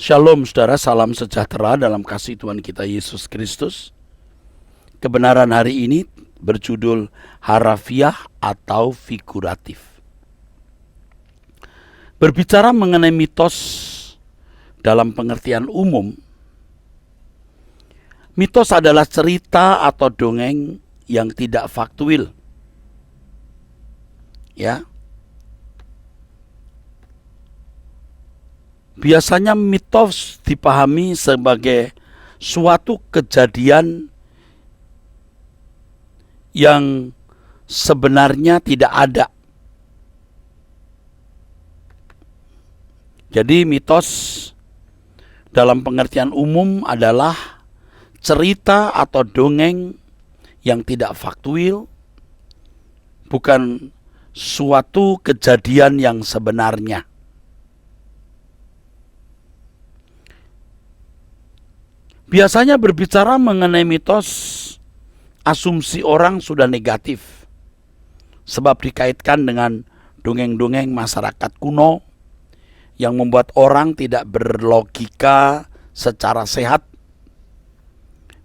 Shalom saudara, salam sejahtera dalam kasih Tuhan kita Yesus Kristus. Kebenaran hari ini berjudul harafiah atau figuratif. Berbicara mengenai mitos dalam pengertian umum, mitos adalah cerita atau dongeng yang tidak faktuil. Ya. Biasanya mitos dipahami sebagai suatu kejadian yang sebenarnya tidak ada. Jadi mitos dalam pengertian umum adalah cerita atau dongeng yang tidak faktuil, bukan suatu kejadian yang sebenarnya. Biasanya berbicara mengenai mitos, asumsi orang sudah negatif, sebab dikaitkan dengan dongeng-dongeng masyarakat kuno yang membuat orang tidak berlogika secara sehat.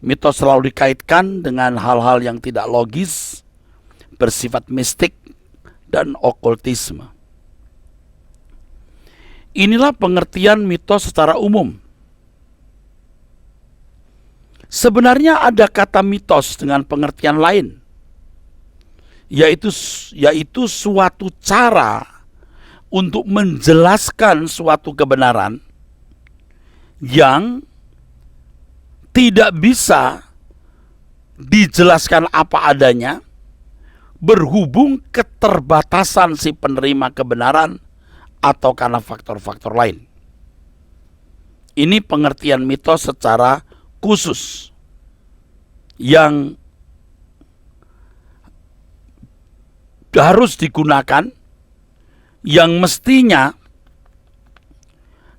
Mitos selalu dikaitkan dengan hal-hal yang tidak logis, bersifat mistik, dan okultisme. Inilah pengertian mitos secara umum. Sebenarnya ada kata mitos dengan pengertian lain, yaitu suatu cara untuk menjelaskan suatu kebenaran yang tidak bisa dijelaskan apa adanya, berhubung keterbatasan si penerima kebenaran atau karena faktor-faktor lain. Ini pengertian mitos secara khusus yang harus digunakan, yang mestinya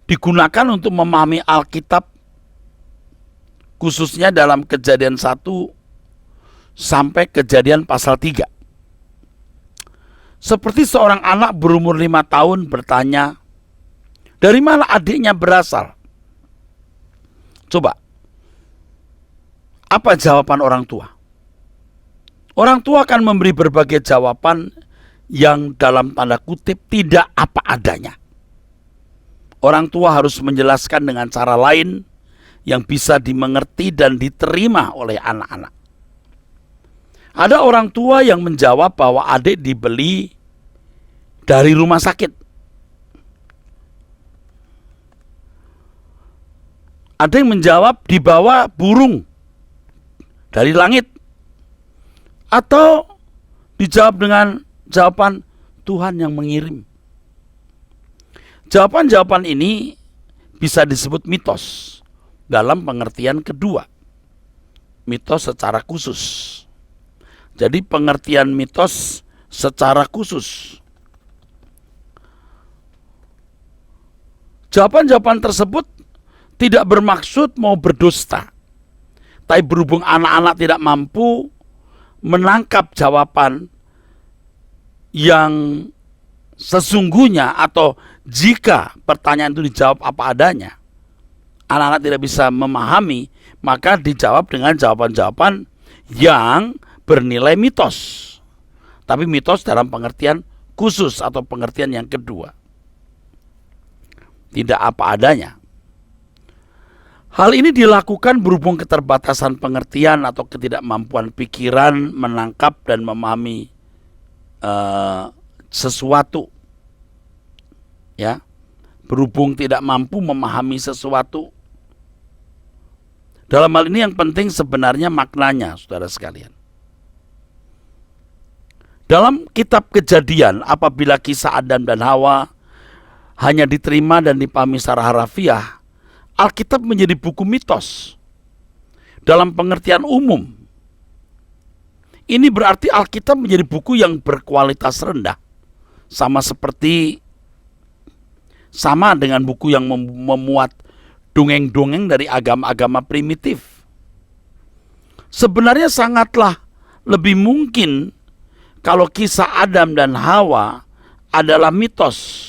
digunakan untuk memahami Alkitab, khususnya dalam Kejadian 1 sampai Kejadian pasal 3. Seperti seorang anak berumur 5 tahun bertanya, dari mana adiknya berasal? Coba, apa jawaban orang tua? Orang tua akan memberi berbagai jawaban yang dalam tanda kutip tidak apa adanya. Orang tua harus menjelaskan dengan cara lain yang bisa dimengerti dan diterima oleh anak-anak. Ada orang tua yang menjawab bahwa adik dibeli dari rumah sakit. Ada yang menjawab dibawa burung dari langit, atau dijawab dengan jawaban Tuhan yang mengirim. Jawaban-jawaban ini bisa disebut mitos dalam pengertian kedua, mitos secara khusus. Jadi pengertian mitos secara khusus, jawaban-jawaban tersebut tidak bermaksud mau berdusta. Tapi berhubung anak-anak tidak mampu menangkap jawaban yang sesungguhnya, atau jika pertanyaan itu dijawab apa adanya, anak-anak tidak bisa memahami, maka dijawab dengan jawaban-jawaban yang bernilai mitos. Tapi mitos dalam pengertian khusus atau pengertian yang kedua, tidak apa adanya. Hal ini dilakukan berhubung keterbatasan pengertian atau ketidakmampuan pikiran menangkap dan memahami sesuatu. Ya, berhubung tidak mampu memahami sesuatu. Dalam hal ini yang penting sebenarnya maknanya, saudara sekalian. Dalam kitab Kejadian, apabila kisah Adam dan Hawa hanya diterima dan dipahami secara harafiah, Alkitab menjadi buku mitos dalam pengertian umum. Ini berarti Alkitab menjadi buku yang berkualitas rendah, sama dengan buku yang memuat dongeng-dongeng dari agama-agama primitif. Sebenarnya sangatlah lebih mungkin kalau kisah Adam dan Hawa adalah mitos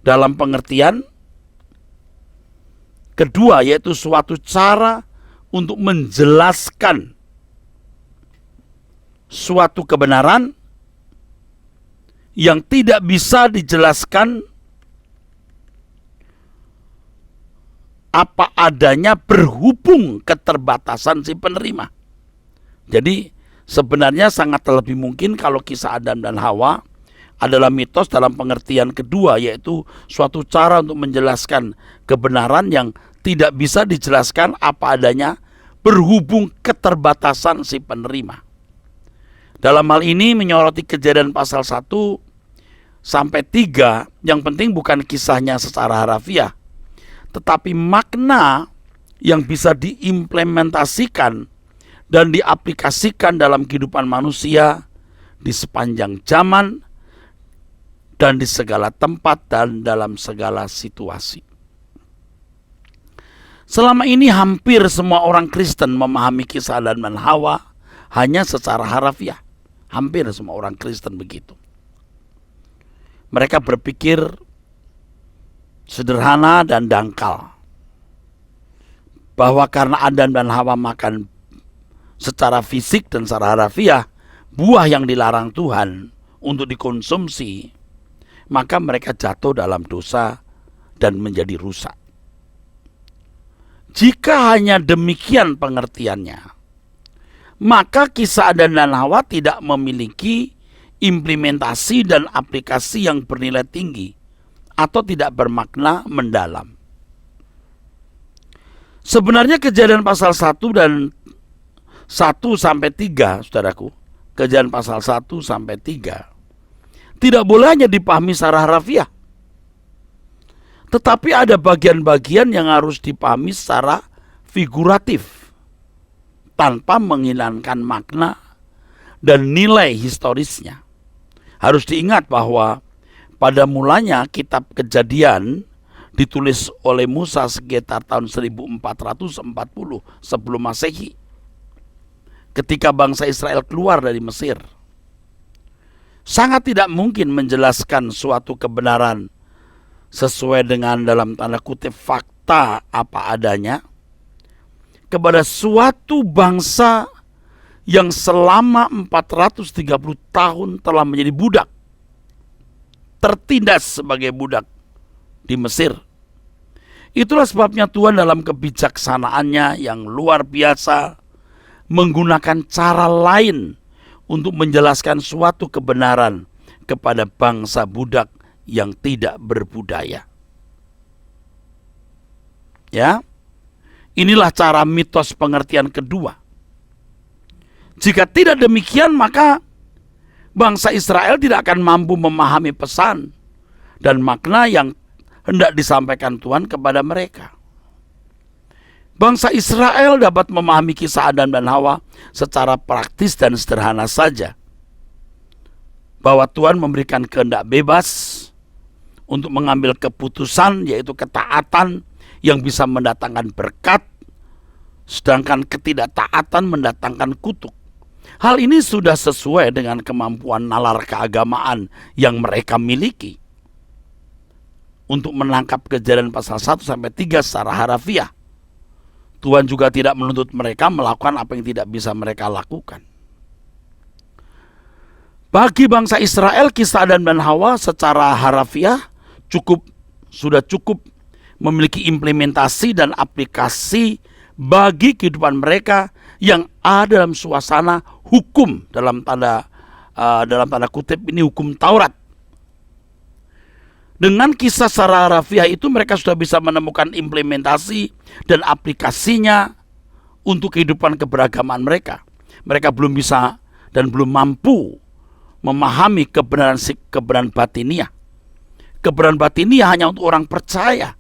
dalam pengertian kedua, yaitu suatu cara untuk menjelaskan suatu kebenaran yang tidak bisa dijelaskan apa adanya berhubung keterbatasan si penerima. Jadi sebenarnya sangat lebih mungkin kalau kisah Adam dan Hawa adalah mitos dalam pengertian kedua, yaitu suatu cara untuk menjelaskan kebenaran yang tidak bisa dijelaskan apa adanya berhubung keterbatasan si penerima. Dalam hal ini menyoroti Kejadian pasal 1 sampai 3, yang penting bukan kisahnya secara harafiah, tetapi makna yang bisa diimplementasikan dan diaplikasikan dalam kehidupan manusia di sepanjang zaman dan di segala tempat dan dalam segala situasi. Selama ini hampir semua orang Kristen memahami kisah Adam dan Hawa hanya secara harafiah. Hampir semua orang Kristen begitu. Mereka berpikir sederhana dan dangkal, bahwa karena Adam dan Hawa makan secara fisik dan secara harafiah buah yang dilarang Tuhan untuk dikonsumsi, maka mereka jatuh dalam dosa dan menjadi rusak. Jika hanya demikian pengertiannya, maka kisah Adam dan Hawa tidak memiliki implementasi dan aplikasi yang bernilai tinggi atau tidak bermakna mendalam. Sebenarnya Kejadian pasal 1 dan 1 sampai 3, saudaraku, Kejadian pasal 1 sampai 3 tidak boleh hanya dipahami secara harafiah, tetapi ada bagian-bagian yang harus dipahami secara figuratif tanpa menghilangkan makna dan nilai historisnya. Harus diingat bahwa pada mulanya kitab Kejadian ditulis oleh Musa sekitar tahun 1440 sebelum Masehi, ketika bangsa Israel keluar dari Mesir. Sangat tidak mungkin menjelaskan suatu kebenaran sesuai dengan dalam tanda kutip fakta apa adanya kepada suatu bangsa yang selama 430 tahun telah menjadi budak, tertindas sebagai budak di Mesir. Itulah sebabnya Tuhan dalam kebijaksanaannya yang luar biasa menggunakan cara lain untuk menjelaskan suatu kebenaran kepada bangsa budak yang tidak berbudaya. Ya, inilah cara mitos pengertian kedua. Jika tidak demikian, maka bangsa Israel tidak akan mampu memahami pesan dan makna yang hendak disampaikan Tuhan kepada mereka. Bangsa Israel dapat memahami kisah Adam dan Hawa secara praktis dan sederhana saja, bahwa Tuhan memberikan kehendak bebas untuk mengambil keputusan, yaitu ketaatan yang bisa mendatangkan berkat, sedangkan ketidaktaatan mendatangkan kutuk. Hal ini sudah sesuai dengan kemampuan nalar keagamaan yang mereka miliki untuk menangkap Kejadian pasal 1 sampai 3 secara harafiah. Tuhan juga tidak menuntut mereka melakukan apa yang tidak bisa mereka lakukan. Bagi bangsa Israel, kisah Adam dan Hawa secara harafiah sudah cukup memiliki implementasi dan aplikasi bagi kehidupan mereka yang ada dalam suasana hukum, dalam tanda kutip ini hukum Taurat. Dengan kisah secara harafiah itu mereka sudah bisa menemukan implementasi dan aplikasinya untuk kehidupan keberagaman mereka. Mereka belum bisa dan belum mampu memahami kebenaran batiniah. Kebenaran batiniah hanya untuk orang percaya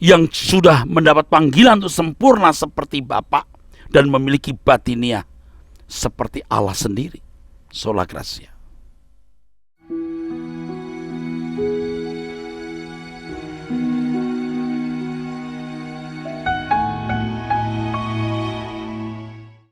yang sudah mendapat panggilan untuk sempurna seperti Bapa dan memiliki batiniah seperti Allah sendiri. Sola Gracia.